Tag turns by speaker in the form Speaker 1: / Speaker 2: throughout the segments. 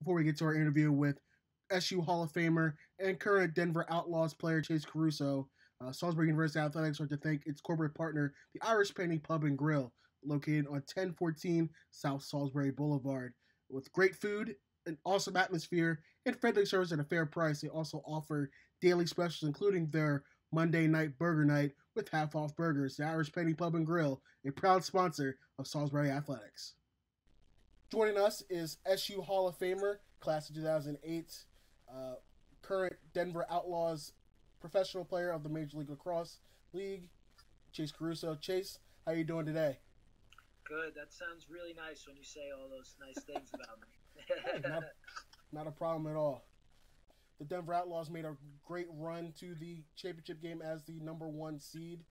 Speaker 1: before we get to our interview with SU Hall of Famer and current Denver Outlaws player Chase Caruso, Salisbury University Athletics would like to thank its corporate partner, the Irish Penny Pub and Grill, located on 1014 South Salisbury Boulevard. With great food, an awesome atmosphere, and friendly service at a fair price, they also offer daily specials, including their Monday night burger night with half off burgers. The Irish Penny Pub and Grill, a proud sponsor of Salisbury Athletics. Joining us is SU Hall of Famer, class of 2008, current Denver Outlaws professional player of the Major League Lacrosse League, Chase Caruso. Chase, how are you doing today?
Speaker 2: Good. That sounds really nice when you say all those nice things about me.
Speaker 1: Hey, not a problem at all. The Denver Outlaws made a great run to the championship game as the number one seed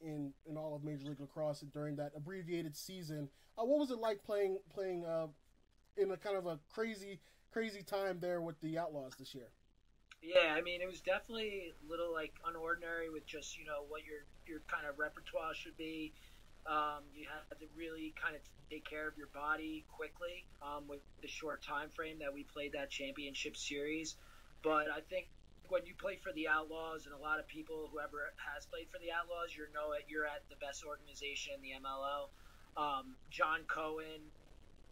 Speaker 1: in all of Major League Lacrosse during that abbreviated season. What was it like playing in a kind of a crazy time there with the Outlaws this year?
Speaker 2: Yeah, I mean, it was definitely a little like unordinary with just what your kind of repertoire should be. You had to really kind of take care of your body quickly with the short time frame that we played that championship series. But I think when you play for the Outlaws, and a lot of people, whoever has played for the Outlaws, you're at the best organization in the MLL. John Cohen,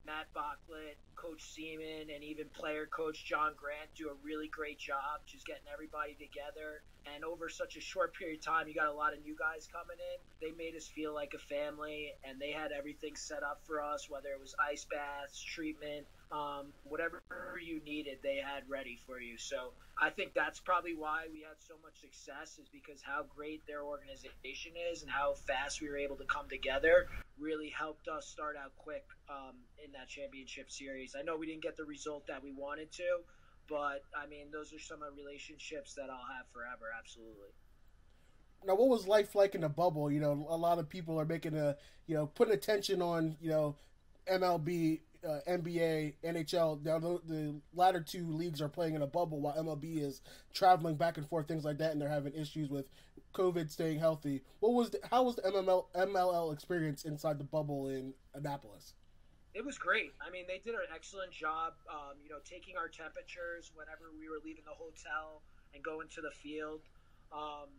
Speaker 2: Matt Bachlet, Coach Seaman, and even player coach John Grant do a really great job just getting everybody together. And over such a short period of time, you got a lot of new guys coming in. They made us feel like a family, and they had everything set up for us, whether it was ice baths, treatment, whatever you needed, they had ready for you. So I think that's probably why we had so much success, is because how great their organization is and how fast we were able to come together really helped us start out quick in that championship series. I know we didn't get the result that we wanted to, but I mean, those are some of the relationships that I'll have forever. Absolutely.
Speaker 1: Now, what was life like in the bubble? You know, a lot of people are making putting attention on, MLB, NBA, NHL. Now, the latter two leagues are playing in a bubble while MLB is traveling back and forth, things like that, and they're having issues with COVID staying healthy. How was the MLL experience inside the bubble in Annapolis?
Speaker 2: It was great. I mean, they did an excellent job, taking our temperatures whenever we were leaving the hotel and going to the field. Um,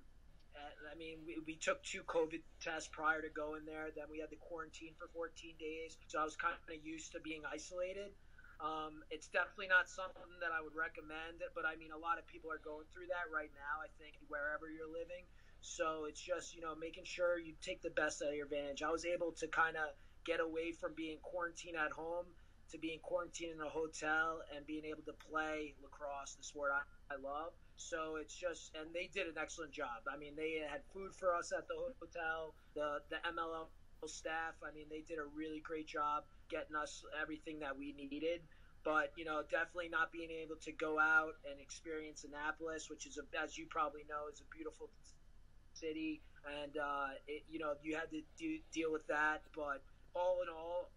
Speaker 2: I mean, we took 2 COVID tests prior to going there. Then we had the quarantine for 14 days. So I was kind of used to being isolated. It's definitely not something that I would recommend, but I mean, a lot of people are going through that right now, I think, wherever you're living. So it's just, making sure you take the best out of your advantage. I was able to kind of get away from being quarantined at home to being quarantined in a hotel and being able to play lacrosse, the sport I love. So it's just, and they did an excellent job. I mean, they had food for us at the hotel, the MLL staff. I mean, they did a really great job getting us everything that we needed. But, definitely not being able to go out and experience Annapolis, which is, as you probably know, is a beautiful city. And, you had to deal with that. But all in all,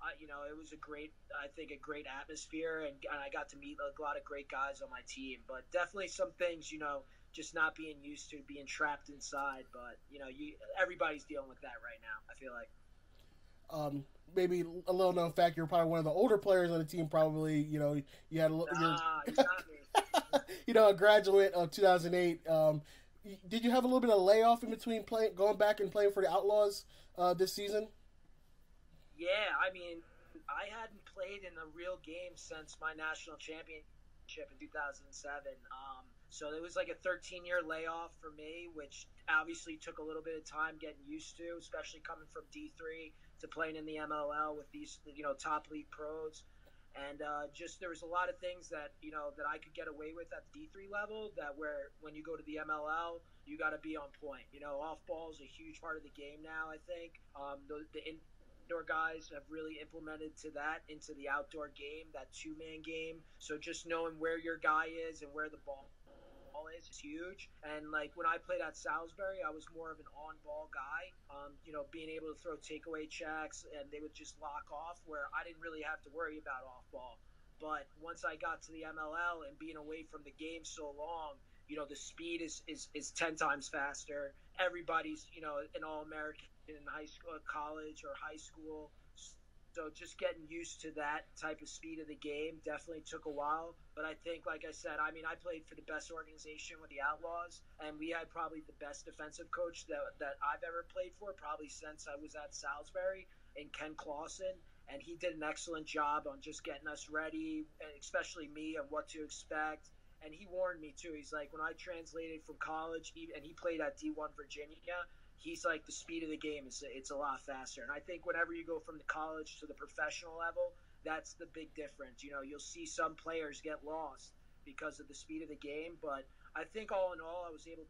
Speaker 2: it was a great atmosphere, and I got to meet a lot of great guys on my team. But definitely some things, just not being used to being trapped inside. But everybody's dealing with that right now, I feel like.
Speaker 1: Maybe a little known fact, you're probably one of the older players on the team. Probably, you had
Speaker 2: He's not me.
Speaker 1: a graduate of 2008. Did you have a little bit of layoff in between going back and playing for the Outlaws this season?
Speaker 2: Yeah, I mean, I hadn't played in a real game since my national championship in 2007. So it was like a 13-year layoff for me, which obviously took a little bit of time getting used to, especially coming from D3 to playing in the MLL with these, top league pros. And just there was a lot of things that, that I could get away with at the D3 level that where when you go to the MLL, you got to be on point. Off ball is a huge part of the game now, I think. The indoor guys have really implemented into the outdoor game, that 2-man game. So just knowing where your guy is and where the ball is huge. And like when I played at Salisbury, I was more of an on-ball guy. Being able to throw takeaway checks and they would just lock off, where I didn't really have to worry about off-ball. But once I got to the MLL and being away from the game so long, the speed is 10 times faster. Everybody's, an All-American in high school, college or high school. So just getting used to that type of speed of the game definitely took a while. But I think, like I said, I mean, I played for the best organization with the Outlaws, and we had probably the best defensive coach that I've ever played for, probably since I was at Salisbury, in Ken Clausen. And he did an excellent job on just getting us ready, especially me, on what to expect. And he warned me too. He's like, when I translated from college, and he played at D1 Virginia, he's like, the speed of the game is it's a lot faster. And I think whenever you go from the college to the professional level, that's the big difference. You know, you'll see some players get lost because of the speed of the game, but I think all in all, I was able to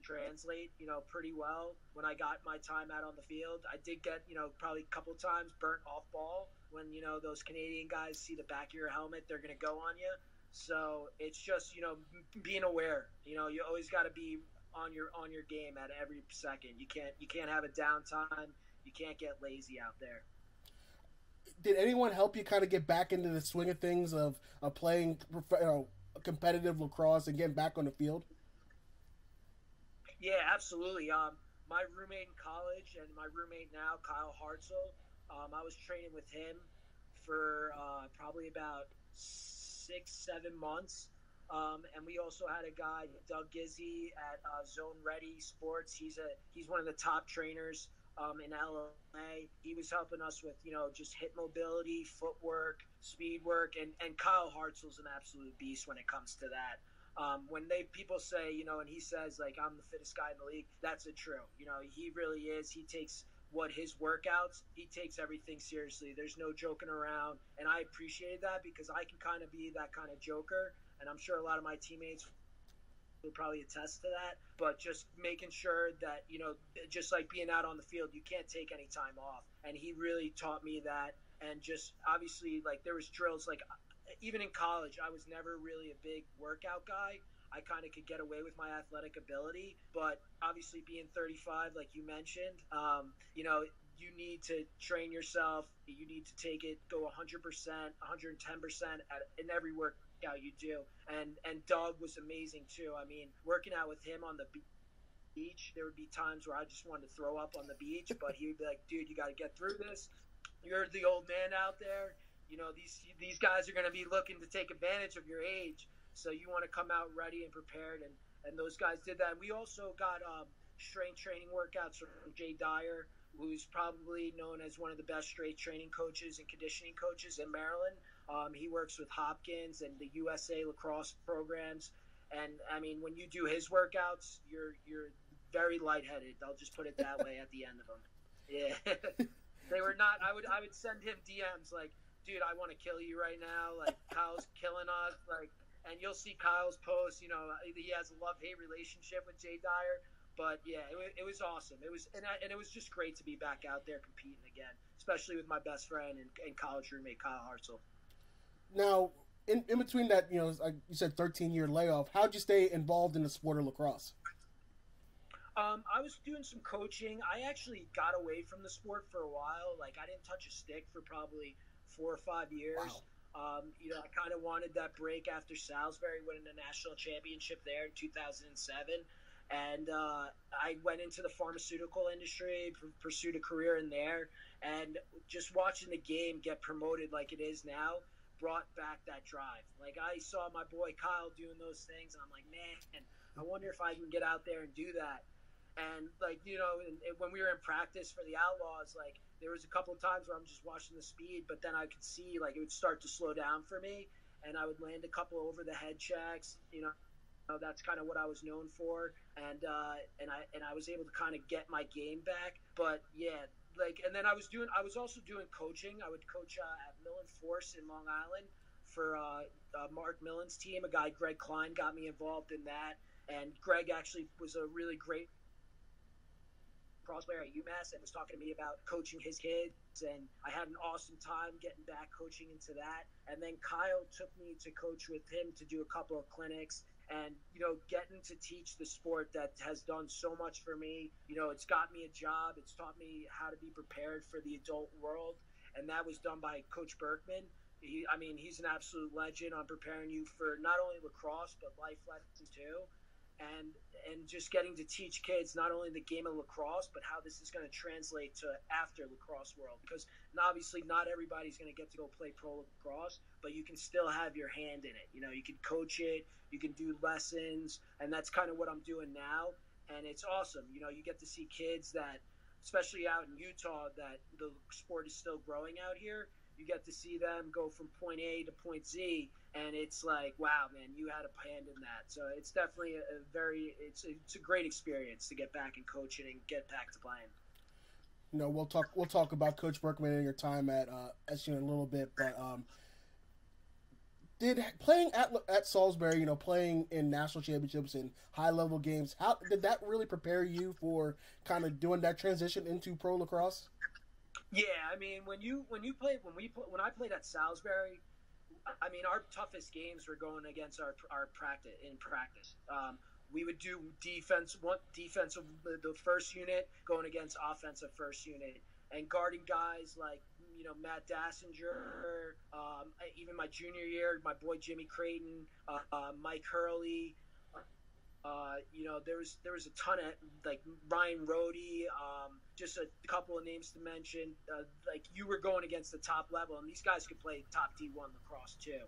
Speaker 2: translate, pretty well when I got my time out on the field. I did get, probably a couple times burnt off ball when, those Canadian guys see the back of your helmet, they're going to go on you. So it's just, being aware. You always got to be on your game at every second. You can't have a downtime. You can't get lazy out there.
Speaker 1: Did anyone help you kind of get back into the swing of things of playing competitive lacrosse and getting back on the field?
Speaker 2: Yeah, absolutely. My roommate in college and my roommate now, Kyle Hartzell, I was training with him for probably about 6-7 months. And we also had a guy, Doug Gizzy, at Zone Ready Sports. He's one of the top trainers in LA. He was helping us with just hip mobility, footwork, speed work, and Kyle Hartzell's an absolute beast when it comes to that. When people say, and he says, like, I'm the fittest guy in the league, that's true. He really is. He takes his workouts, he takes everything seriously. There's no joking around. And I appreciated that because I can kind of be that kind of joker. And I'm sure a lot of my teammates will probably attest to that. But just making sure that, just like being out on the field, you can't take any time off. And he really taught me that. And just obviously, like, there was drills, like, even in college, I was never really a big workout guy. I kind of could get away with my athletic ability, but obviously being 35, like you mentioned, you need to train yourself. You need to go 100%, 110% in every workout you do. And Doug was amazing too. I mean, working out with him on the beach, there would be times where I just wanted to throw up on the beach, but he would be like, dude, you got to get through this. You're the old man out there. These guys are going to be looking to take advantage of your age, so you want to come out ready and prepared, and those guys did that. And we also got strength training workouts from Jay Dyer, who's probably known as one of the best strength training coaches and conditioning coaches in Maryland. He works with Hopkins and the USA lacrosse programs, and I mean, when you do his workouts, you're very lightheaded. I'll just put it that way at the end of them. Yeah, they were not. I would send him DMs like, dude, I want to kill you right now. Like, Kyle's killing us. Like, and you'll see Kyle's post. He has a love-hate relationship with Jay Dyer. But yeah, it was awesome. It was and it was just great to be back out there competing again, especially with my best friend and college roommate Kyle Hartzell.
Speaker 1: Now, in between that, like you said, 13-year layoff, how'd you stay involved in the sport of lacrosse?
Speaker 2: I was doing some coaching. I actually got away from the sport for a while. Like, I didn't touch a stick for probably 4 or 5 years.
Speaker 1: Wow.
Speaker 2: I kind of wanted that break after Salisbury winning the national championship there in 2007. And I went into the pharmaceutical industry, pursued a career in there, and just watching the game get promoted like it is now brought back that drive. Like, I saw my boy Kyle doing those things, and I'm like, man, I wonder if I can get out there and do that. And, like, when we were in practice for the Outlaws, like, there was a couple of times where I'm just watching the speed, but then I could see, like, it would start to slow down for me, and I would land a couple over-the-head checks. That's kind of what I was known for, and I was able to kind of get my game back. But, yeah, like, and then I was also doing coaching. I would coach at Millen Force in Long Island for Mark Millen's team. A guy, Greg Klein, got me involved in that, and Greg actually was a really great player at UMass and was talking to me about coaching his kids, and I had an awesome time getting back coaching into that. And then Kyle took me to coach with him to do a couple of clinics, and getting to teach the sport that has done so much for me. It's got me a job, it's taught me how to be prepared for the adult world, and that was done by Coach Berkman. He's an absolute legend on preparing you for not only lacrosse but life lessons too. and just getting to teach kids not only the game of lacrosse, but how this is going to translate to after lacrosse world. Because obviously not everybody's going to get to go play pro lacrosse, but you can still have your hand in it. You know, you can coach it, you can do lessons, and that's kind of what I'm doing now. And it's awesome. You know, you get to see kids that, especially out in Utah, that the sport is still growing out here. You get to see them go from point A to point Z, and it's like, wow, man, you had a hand in that. So it's definitely it's a great experience to get back and coaching and get back to playing.
Speaker 1: You know, we'll talk about Coach Berkman and your time at SU in a little bit, but did playing at Salisbury, you know, playing in national championships and high level games, how did that really prepare you for kind of doing that transition into pro lacrosse?
Speaker 2: Yeah, I mean, when I played at Salisbury, I mean, our toughest games were going against our practice. We would do defensive the first unit going against offensive first unit, and guarding guys like, you know, Matt Dassinger, even my junior year, my boy Jimmy Creighton, Mike Hurley. You know, there was a ton of, like, Ryan Rohde, just a couple of names to mention. Like, you were going against the top level, and these guys could play top D1 lacrosse too.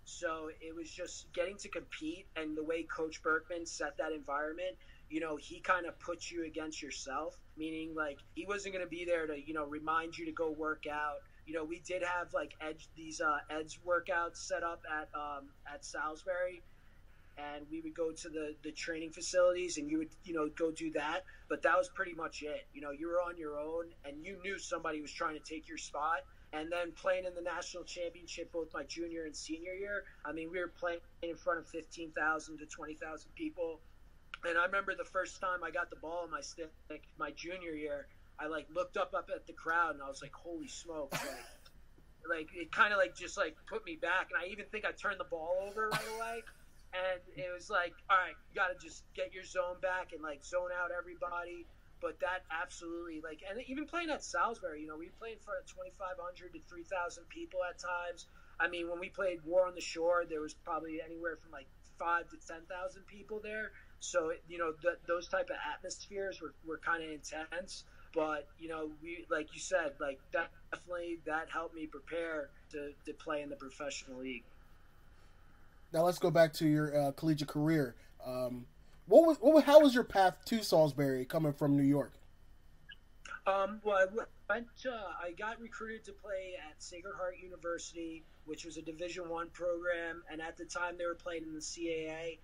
Speaker 2: So it was just getting to compete, and the way Coach Berkman set that environment, you know, he kind of puts you against yourself, meaning, like, he wasn't going to be there to, you know, remind you to go work out. You know, we did have, like, Ed's workouts set up at Salisbury, and we would go to the training facilities, and you would, you know, go do that. But that was pretty much it. You know, you were on your own, and you knew somebody was trying to take your spot. And then playing in the national championship, both my junior and senior year, I mean, we were playing in front of 15,000 to 20,000 people. And I remember the first time I got the ball in my stick, my junior year, I, like, looked up at the crowd, and I was like, holy smokes. Like it kind of, like, just, like, put me back. And I even think I turned the ball over right away. And it was like, all right, you got to just get your zone back and, like, zone out everybody. But that absolutely, like, and even playing at Salisbury, you know, we played in front of 2,500 to 3,000 people at times. I mean, when we played War on the Shore, there was probably anywhere from, like, 5 to 10,000 people there. So, you know, those type of atmospheres were kind of intense. But, you know, we, like you said, like, that helped me prepare to play in the professional league.
Speaker 1: Now let's go back to your collegiate career. How was your path to Salisbury coming from New York?
Speaker 2: Well, I got recruited to play at Sacred Heart University, which was a Division I program, and at the time they were playing in the CAA,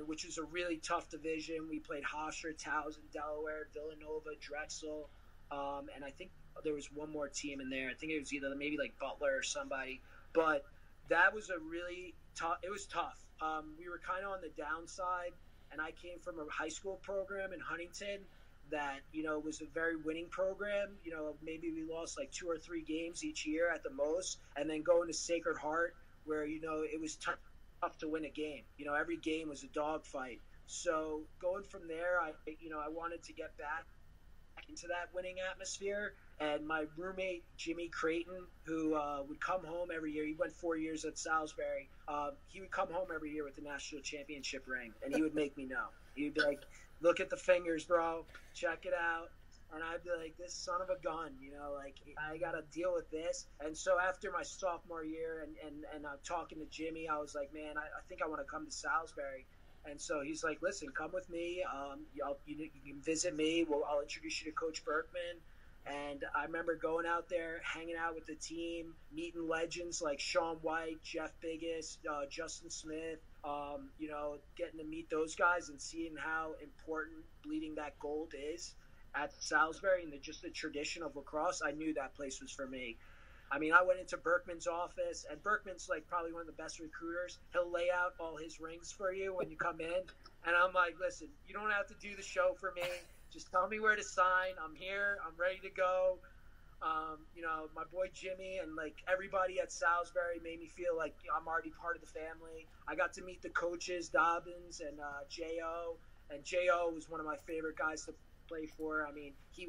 Speaker 2: which was a really tough division. We played Hofstra, Towson, Delaware, Villanova, Drexel, and I think there was one more team in there. I think it was either maybe like Butler or somebody, but that was a really tough. It was tough. We were kind of on the downside, and I came from a high school program in Huntington that, you know, was a very winning program. You know, maybe we lost like 2 or 3 games each year at the most, and then going to Sacred Heart where, you know, it was tough to win a game. You know, every game was a dogfight. So going from there, I wanted to get back into that winning atmosphere. And my roommate, Jimmy Creighton, who would come home every year, he went 4 years at Salisbury. He would come home every year with the national championship ring, and he would make me know. He would be like, look at the fingers, bro. Check it out. And I'd be like, this son of a gun, you know, like, I got to deal with this. And so after my sophomore year and I'm talking to Jimmy, I was like, man, I think I want to come to Salisbury. And so he's like, listen, come with me. You can visit me. I'll introduce you to Coach Berkman. And I remember going out there, hanging out with the team, meeting legends like Shaun White, Jeff Biggess, Justin Smith, you know, getting to meet those guys and seeing how important bleeding that gold is at Salisbury and just the tradition of lacrosse. I knew that place was for me. I mean, I went into Berkman's office, and Berkman's like probably one of the best recruiters. He'll lay out all his rings for you when you come in. And I'm like, listen, you don't have to do the show for me. Just tell me where to sign. I'm here. I'm ready to go. You know, my boy Jimmy and, like, everybody at Salisbury made me feel like, you know, I'm already part of the family. I got to meet the coaches, Dobbins and J.O. And J.O. was one of my favorite guys to play for. I mean, he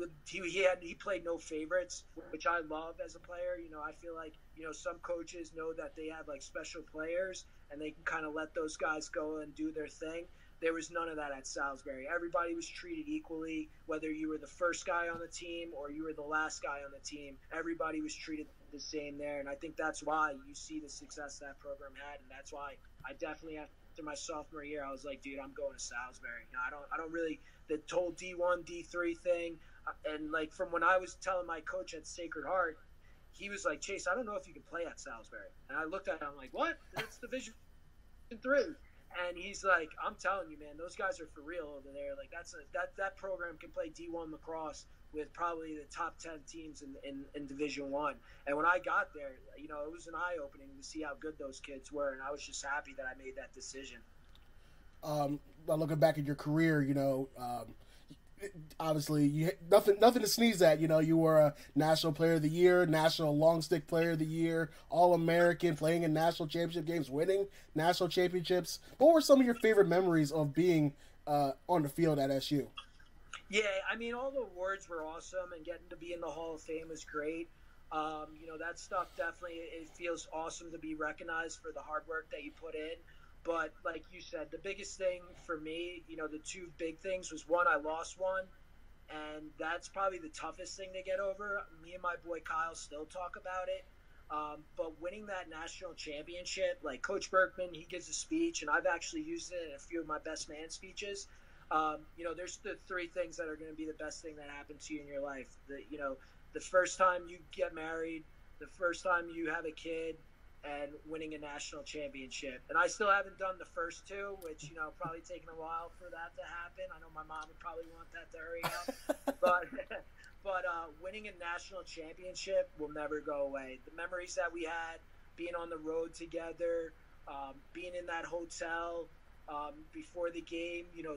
Speaker 2: played no favorites, which I love as a player. You know, I feel like, you know, some coaches know that they have, like, special players and they can kind of let those guys go and do their thing. There was none of that at Salisbury. Everybody was treated equally, whether you were the first guy on the team or you were the last guy on the team. Everybody was treated the same there, and I think that's why you see the success that program had, and that's why I definitely, after my sophomore year, I was like, dude, I'm going to Salisbury. You know, I don't really, the whole D1, D3 thing, and like from when I was telling my coach at Sacred Heart, he was like, Chase, I don't know if you can play at Salisbury. And I looked at him, I'm like, what? That's Division 3. And he's like, I'm telling you, man, those guys are for real over there. Like that program can play D1 lacrosse with probably the top 10 teams in Division 1. And when I got there, you know, it was an eye opening to see how good those kids were, and I was just happy that I made that decision.
Speaker 1: Looking back at your career, you know, obviously you nothing to sneeze at. You know, you were a National Player of the Year, National Long Stick Player of the Year, All-American, playing in national championship games, winning national championships. What were some of your favorite memories of being on the field at SU?
Speaker 2: Yeah, I mean, all the awards were awesome, and getting to be in the Hall of Fame was great. You know, that stuff definitely, it feels awesome to be recognized for the hard work that you put in. But like you said, the biggest thing for me, you know, the two big things was, one, I lost one, and that's probably the toughest thing to get over. Me and my boy Kyle still talk about it. But winning that national championship, like Coach Berkman, he gives a speech, and I've actually used it in a few of my best man speeches. You know, there's the three things that are going to be the best thing that happened to you in your life. You know, the first time you get married, the first time you have a kid, and winning a national championship. And I still haven't done the first two, which, you know, probably taking a while for that to happen. I know my mom would probably want that to hurry up. but winning a national championship will never go away. The memories that we had, being on the road together, being in that hotel before the game, you know,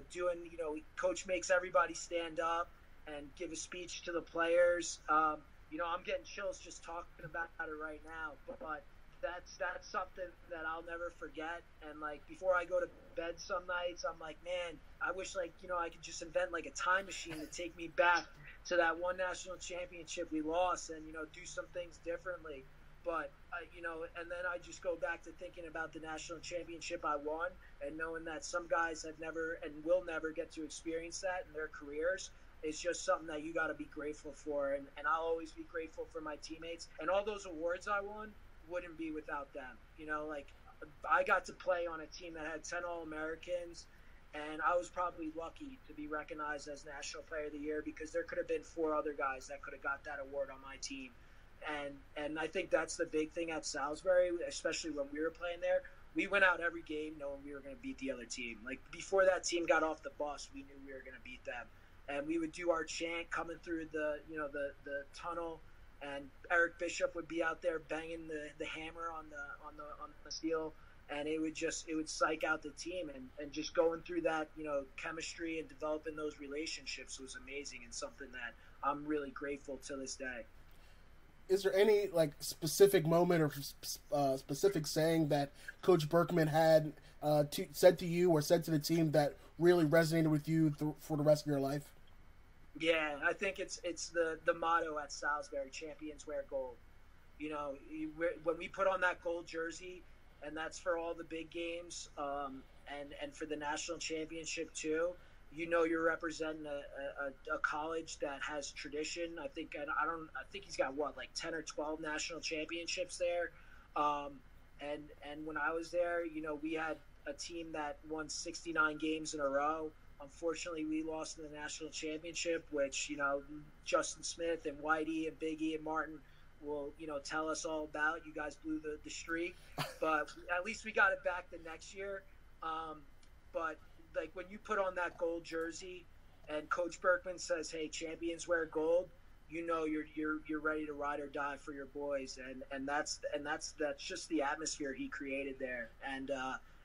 Speaker 2: Coach makes everybody stand up and give a speech to the players. You know, I'm getting chills just talking about it right now. But that's something that I'll never forget. And like before I go to bed some nights, I'm like, man, I wish, like, you know, I could just invent like a time machine to take me back to that one national championship we lost, and, you know, do some things differently. But you know, and then I just go back to thinking about the national championship I won, and knowing that some guys have never and will never get to experience that in their careers. It's just something that you got to be grateful for, and I'll always be grateful for my teammates, and all those awards I won wouldn't be without them. You know, like, I got to play on a team that had 10 All-Americans, and I was probably lucky to be recognized as National Player of the Year, because there could have been 4 other guys that could have got that award on my team. And I think that's the big thing at Salisbury, especially when we were playing there. We went out every game knowing we were going to beat the other team. Like, before that team got off the bus, we knew we were going to beat them. And we would do our chant coming through the tunnel, and Eric Bishop would be out there banging the hammer on the steel, and it would psych out the team, and just going through that, you know, chemistry and developing those relationships was amazing, and something that I'm really grateful to this day.
Speaker 1: Is there any like specific moment or specific saying that Coach Berkman had said to you or said to the team that really resonated with you for the rest of your life?
Speaker 2: Yeah, I think it's the motto at Salisbury: champions wear gold. You know, when we put on that gold jersey, and that's for all the big games, and for the national championship too. You know, you're representing a college that has tradition. I think he's got like 10 or 12 national championships there. And when I was there, you know, we had a team that won 69 games in a row. Unfortunately, we lost in the national championship, which, you know, Justin Smith and Whitey and Biggie and Martin will, you know, tell us all about. You guys blew the streak, but at least we got it back the next year. But like, when you put on that gold jersey and Coach Berkman says, "Hey, champions wear gold," you know you're ready to ride or die for your boys, and that's just the atmosphere he created there. And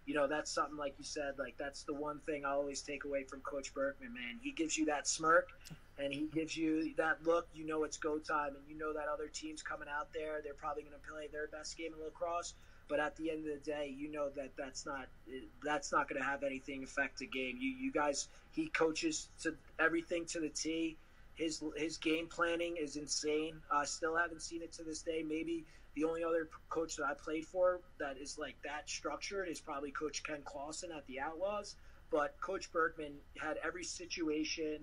Speaker 2: you know, that's something, like you said, like, that's the one thing I always take away from Coach Berkman, man. He gives you that smirk, and he gives you that look. You know it's go time, and you know that other team's coming out there. They're probably going to play their best game in lacrosse. But at the end of the day, you know that's not going to have anything affect the game. You guys, he coaches to everything to the T. His game planning is insane. I still haven't seen it to this day. Maybe the only other coach that I played for that is like that structured is probably Coach Ken Clausen at the Outlaws. but Coach Bergman had every situation,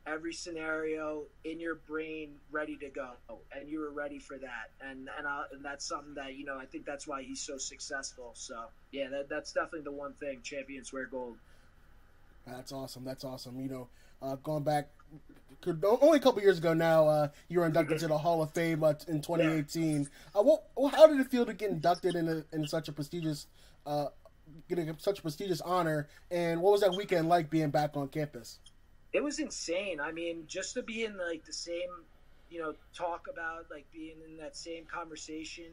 Speaker 2: every scenario in your brain ready to go, and you were ready for that. And that's something that, you know, I think that's why he's so successful. So yeah, that's definitely the one thing. Champions wear gold.
Speaker 1: That's awesome. That's awesome. You know, going back only a couple years ago now, you were inducted to the Hall of Fame in 2018. How did it feel to get inducted in such a prestigious, getting such a prestigious honor? And what was that weekend like being back on campus?
Speaker 2: It was insane. I mean, just to be in like the same, you know, talk about like being in that same conversation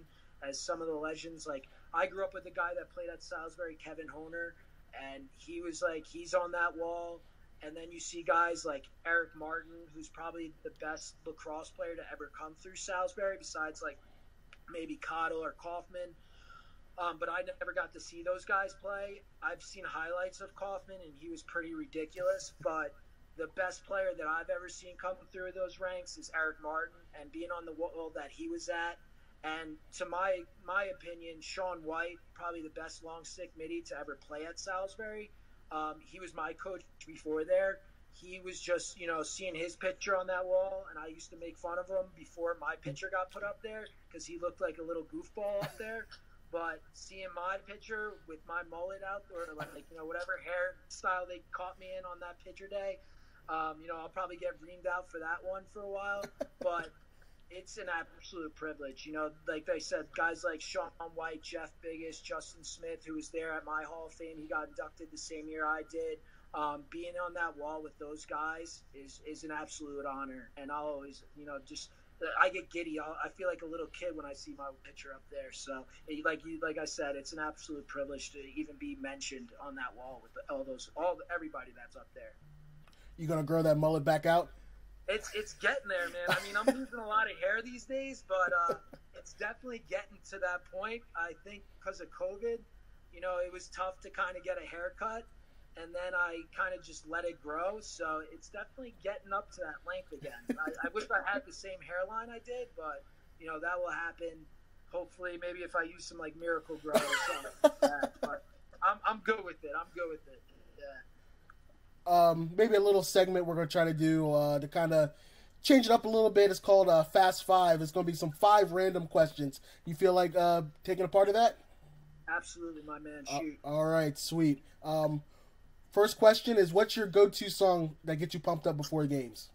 Speaker 2: as some of the legends. Like I grew up with a guy that played at Salisbury, Kevin Honer, and he was like, he's on that wall. And then you see guys like Eric Martin, who's probably the best lacrosse player to ever come through Salisbury, besides like maybe Cottle or Kaufman. But I never got to see those guys play. I've seen highlights of Kaufman, and he was pretty ridiculous. But the best player that I've ever seen come through those ranks is Eric Martin, and being on the wall that he was at. And to my opinion, Sean White, probably the best long stick midi to ever play at Salisbury. He was my coach before there. He was just, you know, seeing his picture on that wall, and I used to make fun of him before my picture got put up there because he looked like a little goofball up there. But seeing my picture with my mullet out, or like, you know, whatever hairstyle they caught me in on that picture day, you know, I'll probably get reamed out for that one for a while. But it's an absolute privilege. You know, like I said, guys like Sean White, Jeff Biggis, Justin Smith, who was there at my Hall of Fame, he got inducted the same year I did. Being on that wall with those guys is an absolute honor. And I'll always, you know, just I get giddy. I feel like a little kid when I see my picture up there. So, like I said, it's an absolute privilege to even be mentioned on that wall with everybody that's up there.
Speaker 1: You gonna grow that mullet back out?
Speaker 2: It's getting there, man. I mean, I'm losing a lot of hair these days, but it's definitely getting to that point. I think because of COVID, you know, it was tough to kind of get a haircut, and then I kind of just let it grow. So it's definitely getting up to that length again. I wish I had the same hairline I did, but, you know, that will happen. Hopefully, maybe if I use some, like, Miracle Grow or something like that. But I'm good with it. I'm good with it. Yeah.
Speaker 1: Maybe a little segment we're going to try to do to kind of change it up a little bit. It's called Fast Five. It's going to be some 5 random questions. You feel like taking a part of that?
Speaker 2: Absolutely, my man. Shoot.
Speaker 1: All right, sweet. First question is, what's your go-to song that gets you pumped up before games?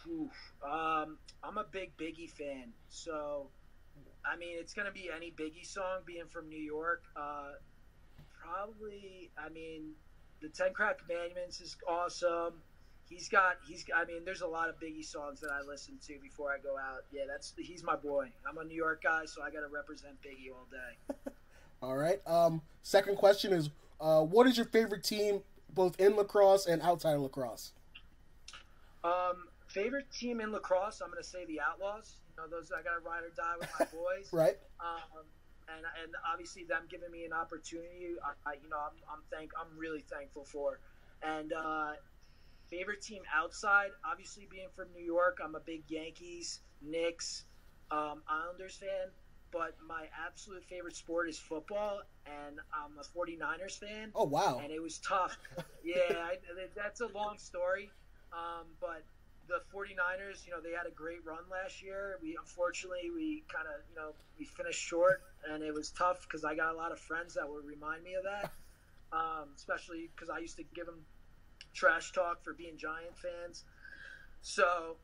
Speaker 2: Oof. I'm a big Biggie fan. So, I mean, it's going to be any Biggie song, being from New York. Probably, I mean, the 10 Crack Commandments is awesome. I mean, there's a lot of Biggie songs that I listen to before I go out. Yeah, he's my boy. I'm a New York guy, so I got to represent Biggie all day.
Speaker 1: All right. Second question is, what is your favorite team, both in lacrosse and outside of lacrosse?
Speaker 2: Favorite team in lacrosse, I'm going to say the Outlaws. You know, those I got to ride or die with my boys.
Speaker 1: Right.
Speaker 2: And obviously them giving me an opportunity, I'm really thankful for. And favorite team outside, obviously being from New York, I'm a big Yankees, Knicks, Islanders fan. But my absolute favorite sport is football, and I'm a 49ers fan.
Speaker 1: Oh, wow.
Speaker 2: And it was tough. Yeah, that's a long story. But the 49ers, you know, they had a great run last year. Unfortunately, we kind of, you know, we finished short, and it was tough because I got a lot of friends that would remind me of that, especially because I used to give them trash talk for being Giant fans. So,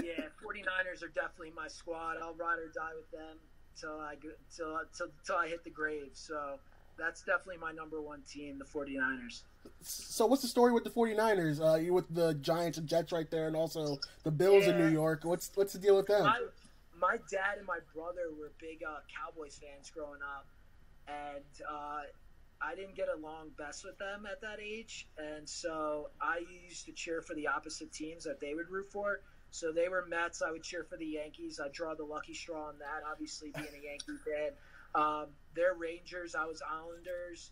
Speaker 2: yeah, 49ers are definitely my squad. I'll ride or die with them till I hit the grave. So that's definitely my number one team, the 49ers.
Speaker 1: So what's the story with the 49ers? You with the Giants and Jets right there, and also the Bills in New York. What's the deal with them?
Speaker 2: My dad and my brother were big Cowboys fans growing up, and I didn't get along best with them at that age, and so I used to cheer for the opposite teams that they would root for. So they were Mets. I would cheer for the Yankees. I draw the lucky straw on that, obviously being a Yankee fan. They're Rangers. I was Islanders.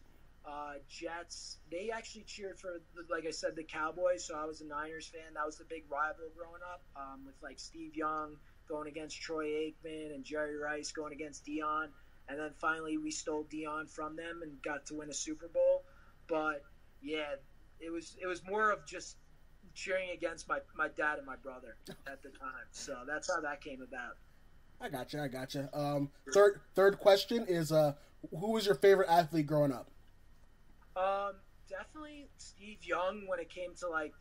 Speaker 2: Jets. They actually cheered for, like I said, the Cowboys. So I was a Niners fan. That was the big rival growing up, with like Steve Young going against Troy Aikman and Jerry Rice going against Dion. And then finally we stole Dion from them and got to win a Super Bowl. But Yeah, it was more of just cheering against my dad and my brother at the time. So that's how that came about.
Speaker 1: I gotcha. Third question is who was your favorite athlete growing up?
Speaker 2: Definitely Steve Young when it came to like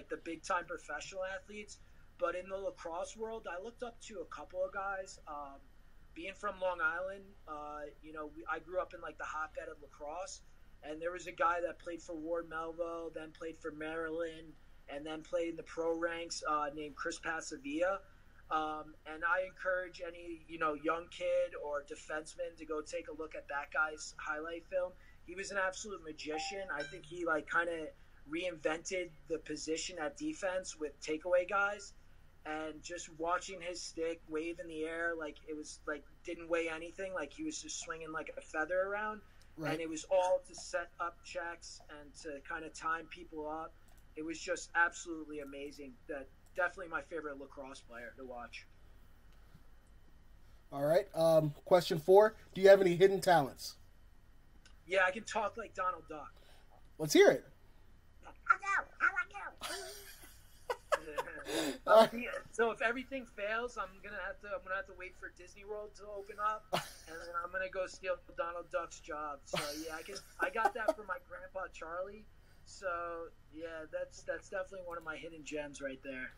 Speaker 2: the big time professional athletes. But in the lacrosse world, I looked up to a couple of guys. Being from Long Island, I grew up in like the hotbed of lacrosse, and there was a guy that played for Ward Melville, then played for Maryland, and then played in the pro ranks named Chris Pasavia. And I encourage any young kid or defenseman to go take a look at that guy's highlight film. He was an absolute magician. I think he kind of reinvented the position at defense with takeaway guys, and just watching his stick wave in the air like it was like didn't weigh anything, like he was just swinging like a feather around. Right. And it was all to set up checks and to kind of time people up. It was just absolutely amazing. That definitely my favorite lacrosse player to watch.
Speaker 1: All right. Question 4: do you have any hidden talents?
Speaker 2: Yeah, I can talk like Donald Duck.
Speaker 1: Let's hear it.
Speaker 2: So if everything fails, I'm gonna have to wait for Disney World to open up, and then I'm gonna go steal Donald Duck's job. So yeah, I got that from my grandpa Charlie. So yeah, that's definitely one of my hidden gems right there.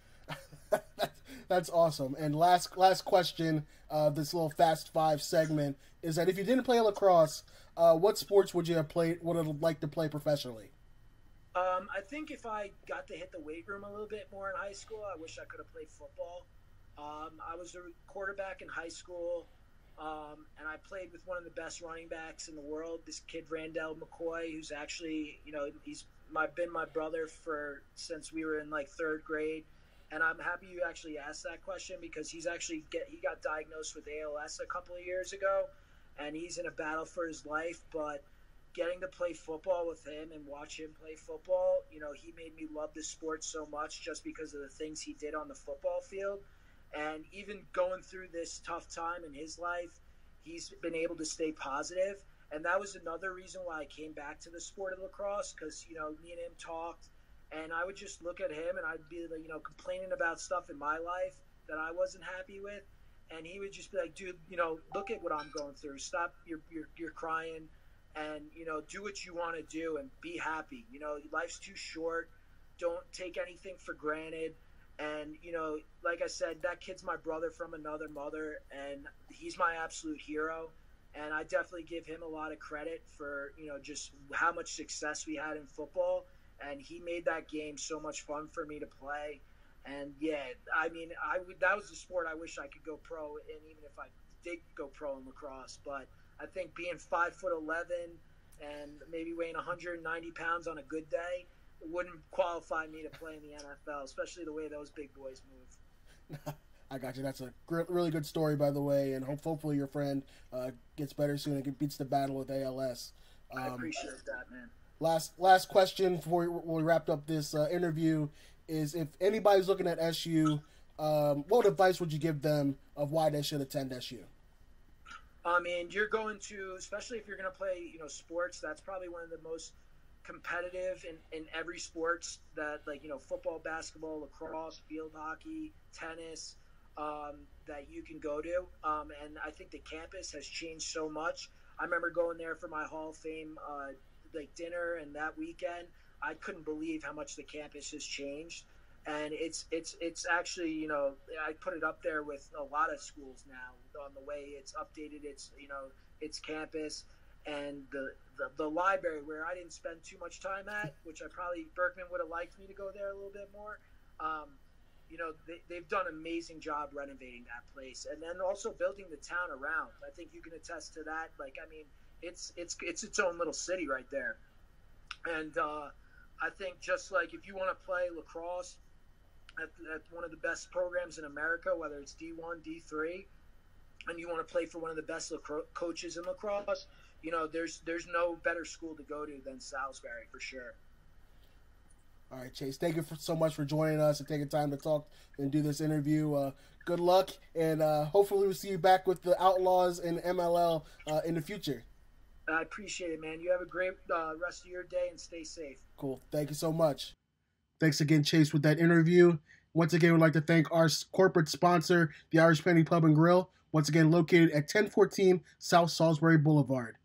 Speaker 1: That's awesome. And last question, this little Fast Five segment is that if you didn't play lacrosse, what sports would you have liked to play professionally?
Speaker 2: I think if I got to hit the weight room a little bit more in high school, I wish I could have played football. I was a quarterback in high school, and I played with one of the best running backs in the world, this kid Randall McCoy, who's actually, he's been my brother since we were in like third grade. And I'm happy you actually asked that question, because he got diagnosed with ALS a couple of years ago, and he's in a battle for his life. But getting to play football with him and watch him play football, he made me love the sport so much just because of the things he did on the football field. And even going through this tough time in his life, he's been able to stay positive. And that was another reason why I came back to the sport of lacrosse, because, me and him talked, and I would just look at him and I'd be, complaining about stuff in my life that I wasn't happy with. And he would just be like, dude, look at what I'm going through. Stop you're crying. And, do what you want to do and be happy. Life's too short. Don't take anything for granted. And, like I said, that kid's my brother from another mother, and he's my absolute hero. And I definitely give him a lot of credit for, just how much success we had in football. And he made that game so much fun for me to play. And, yeah, I mean, that was the sport I wish I could go pro in, even if I did go pro in lacrosse. But I think being 5'11" and maybe weighing 190 pounds on a good day wouldn't qualify me to play in the NFL, especially the way those big boys move.
Speaker 1: I got you. That's a really good story, by the way, and hopefully your friend gets better soon and beats the battle with ALS.
Speaker 2: I appreciate that, man.
Speaker 1: Last question before we wrap up this interview is, if anybody's looking at SU, what advice would you give them of why they should attend SU?
Speaker 2: I mean, you're going to, especially if you're going to play, sports, that's probably one of the most competitive in every sports that, football, basketball, lacrosse, field hockey, tennis, that you can go to. And I think the campus has changed so much. I remember going there for my Hall of Fame dinner, and that weekend, I couldn't believe how much the campus has changed. And it's actually, I put it up there with a lot of schools now on the way it's updated its campus, and the library, where I didn't spend too much time at, which Berkman would have liked me to go there a little bit more. They've done an amazing job renovating that place, and then also building the town around. I think you can attest to that. It's its own little city right there. And I think just like if you want to play lacrosse at one of the best programs in America, whether it's D1, D3, and you want to play for one of the best coaches in lacrosse, there's no better school to go to than Salisbury, for sure.
Speaker 1: All right, Chase, thank you so much for joining us and taking time to talk and do this interview. Good luck, and hopefully we'll see you back with the Outlaws and MLL in the future.
Speaker 2: I appreciate it, man. You have a great rest of your day and stay safe.
Speaker 1: Cool. Thank you so much. Thanks again, Chase, with that interview. Once again, we'd like to thank our corporate sponsor, the Irish Penny Pub and Grill, once again located at 1014 South Salisbury Boulevard.